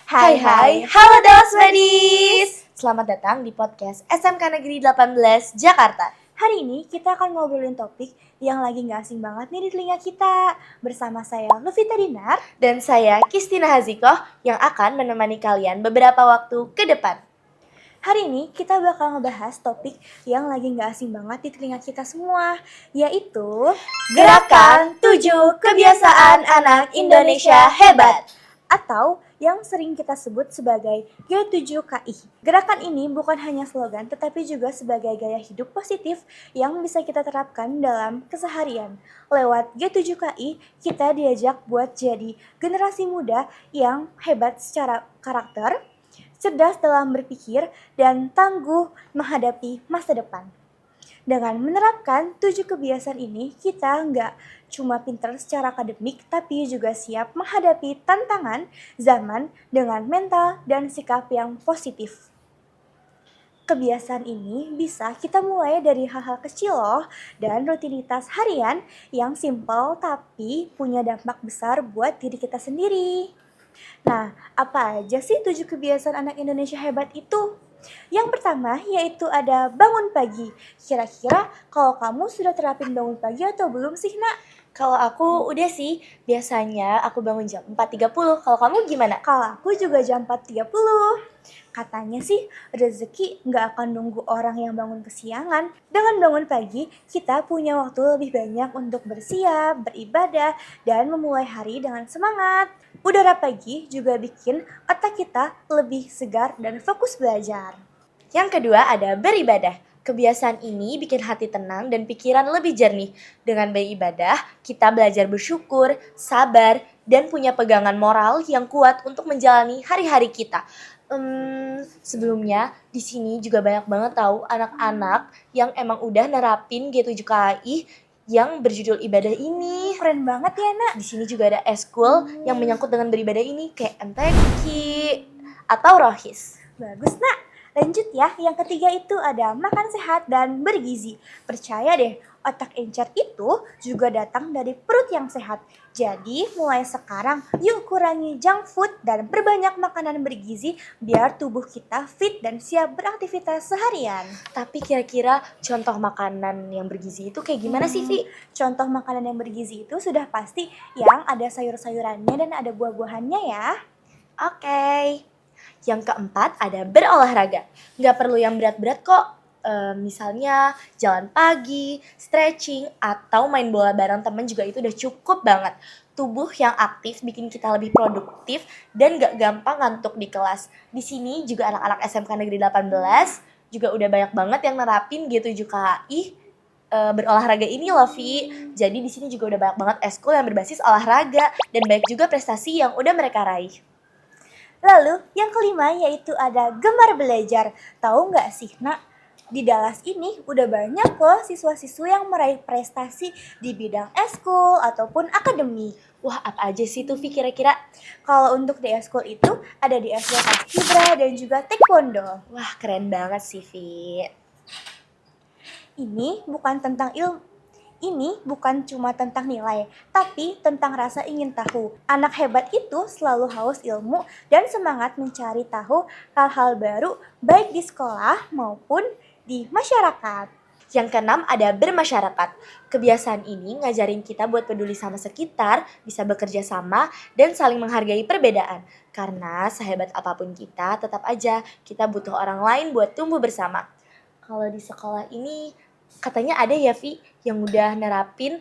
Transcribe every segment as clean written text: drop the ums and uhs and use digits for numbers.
Halo Dos Buddies. Selamat datang di podcast SMK Negeri 18 Jakarta. Hari ini kita akan ngobrolin topik yang lagi gak asing banget nih di telinga kita. Bersama saya Luvita Dinar dan saya Kistina Hazikoh yang akan menemani kalian beberapa waktu ke depan. Hari ini kita bakal ngebahas topik yang lagi gak asing banget di telinga kita semua, yaitu Gerakan 7 Kebiasaan Anak Indonesia Hebat, atau yang sering kita sebut sebagai G7KI. Gerakan ini bukan hanya slogan, tetapi juga sebagai gaya hidup positif yang bisa kita terapkan dalam keseharian. Lewat G7KI, kita diajak buat jadi generasi muda yang hebat secara karakter, cerdas dalam berpikir, dan tangguh menghadapi masa depan. Dengan menerapkan 7 kebiasaan ini, kita nggak cuma pintar secara akademik, tapi juga siap menghadapi tantangan zaman dengan mental dan sikap yang positif. Kebiasaan ini bisa kita mulai dari hal-hal kecil loh, dan rutinitas harian yang simpel tapi punya dampak besar buat diri kita sendiri. Nah, apa aja sih 7 kebiasaan anak Indonesia hebat itu? Yang pertama yaitu ada bangun pagi. Kira-kira kalau kamu sudah terapin bangun pagi atau belum sih, Nak? Kalau aku udah sih, biasanya aku bangun jam 4.30. Kalau kamu gimana? Kalau aku juga jam 4.30. Katanya sih rezeki gak akan nunggu orang yang bangun kesiangan. Dengan bangun pagi, kita punya waktu lebih banyak untuk bersiap, beribadah, dan memulai hari dengan semangat. Udara pagi juga bikin otak kita lebih segar dan fokus belajar. Yang kedua ada beribadah. Kebiasaan ini bikin hati tenang dan pikiran lebih jernih. Dengan beribadah, kita belajar bersyukur, sabar, dan punya pegangan moral yang kuat untuk menjalani hari-hari kita. Sebelumnya di sini juga banyak banget tahu anak-anak yang emang udah nerapin G7KI yang berjudul ibadah ini. Keren banget ya, Nak. Di sini juga ada eskul yang menyangkut dengan beribadah ini kayak MTQ atau Rohis. Bagus, Nak. Lanjut ya, yang ketiga itu ada makan sehat dan bergizi. Percaya deh, otak encer itu juga datang dari perut yang sehat. Jadi mulai sekarang yuk kurangi junk food dan perbanyak makanan bergizi biar tubuh kita fit dan siap beraktivitas seharian. Tapi kira-kira contoh makanan yang bergizi itu kayak gimana sih, Vi? Contoh makanan yang bergizi itu sudah pasti yang ada sayur-sayurannya dan ada buah-buahannya ya. Oke. Yang keempat ada berolahraga. Nggak perlu yang berat-berat kok. Misalnya jalan pagi, stretching, atau main bola bareng temen juga itu udah cukup banget. Tubuh yang aktif bikin kita lebih produktif dan nggak gampang ngantuk di kelas. Di sini juga anak-anak SMK Negeri 18 juga udah banyak banget yang nerapin G7KI berolahraga ini loh, Vi. Jadi di sini juga udah banyak banget eskul yang berbasis olahraga dan banyak juga prestasi yang udah mereka raih. Lalu yang kelima yaitu ada gemar belajar. Tahu nggak sih, Nak? Di Dallas ini udah banyak loh siswa-siswa yang meraih prestasi di bidang eskul ataupun akademi. Wah, apa aja sih tuh, Vi, kira-kira? Kalau untuk di eskul itu ada di eskul paskibra dan juga taekwondo. Wah, keren banget sih, Vi. Ini bukan cuma tentang nilai, tapi tentang rasa ingin tahu. Anak hebat itu selalu haus ilmu dan semangat mencari tahu hal-hal baru, baik di sekolah maupun di masyarakat. Yang keenam ada bermasyarakat. Kebiasaan ini ngajarin kita buat peduli sama sekitar, bisa bekerja sama, dan saling menghargai perbedaan. Karena sehebat apapun kita, tetap aja kita butuh orang lain buat tumbuh bersama. Kalau di sekolah ini katanya ada ya, Vi, yang udah nerapin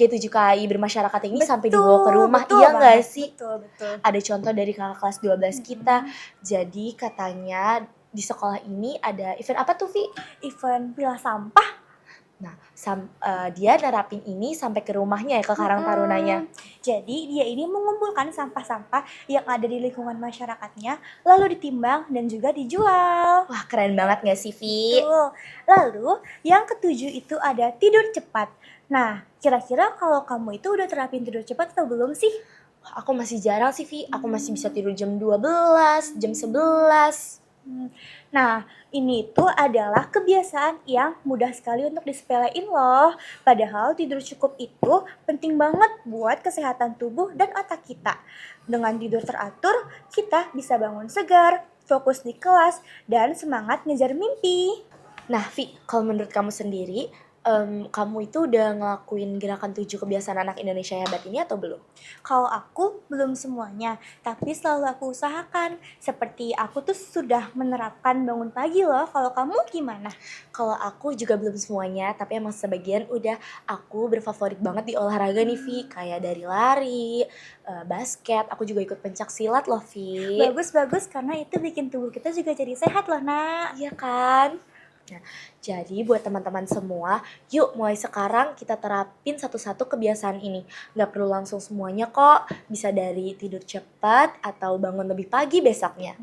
G7KI bermasyarakat ini sampai dibawa ke rumah. Iya nggak sih? Betul. Ada contoh dari kakak kelas 12 kita. Jadi katanya di sekolah ini ada event apa tuh, Vi? Event pilah sampah. Nah, dia nerapin ini sampai ke rumahnya ya, ke Karang Tarunanya. Jadi dia ini mengumpulkan sampah-sampah yang ada di lingkungan masyarakatnya, lalu ditimbang dan juga dijual. Wah, keren banget gak sih, Vi? Betul. Lalu yang ketujuh itu ada tidur cepat. Nah, kira-kira kalau kamu itu udah terapin tidur cepat atau belum sih? Wah, aku masih jarang sih, Vi. Aku masih bisa tidur jam 12, jam 11. Nah, ini tuh adalah kebiasaan yang mudah sekali untuk disepelein loh. Padahal tidur cukup itu penting banget buat kesehatan tubuh dan otak kita. Dengan tidur teratur, kita bisa bangun segar, fokus di kelas, dan semangat ngejar mimpi. Nah, Vi, kalau menurut kamu sendiri, kamu itu udah ngelakuin gerakan 7 kebiasaan anak Indonesia hebat ini atau belum? Kalau aku belum semuanya, tapi selalu aku usahakan. Seperti aku tuh sudah menerapkan bangun pagi loh. Kalau kamu gimana? Kalau aku juga belum semuanya, tapi emang sebagian udah aku berfavorit banget di olahraga nih, Vi. Kayak dari lari, basket, aku juga ikut pencak silat loh, Vi. Bagus-bagus karena itu bikin tubuh kita juga jadi sehat loh, Nak. Iya kan? Nah, jadi buat teman-teman semua, yuk mulai sekarang kita terapin satu-satu kebiasaan ini. Nggak perlu langsung semuanya kok, bisa dari tidur cepat atau bangun lebih pagi besoknya.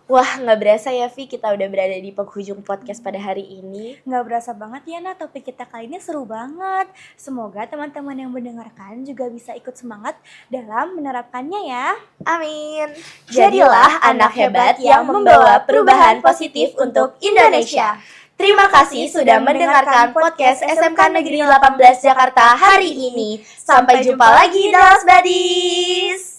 Wah, nggak berasa ya Vi, kita udah berada di penghujung podcast pada hari ini. Nggak berasa banget ya, Nak, topik kita kali ini seru banget. Semoga teman-teman yang mendengarkan juga bisa ikut semangat dalam menerapkannya ya. Amin. Jadilah anak hebat yang membawa perubahan positif untuk Indonesia. Terima kasih sudah mendengarkan podcast SMK Negeri 18 Jakarta hari ini. Sampai jumpa lagi, Dallas Buddies!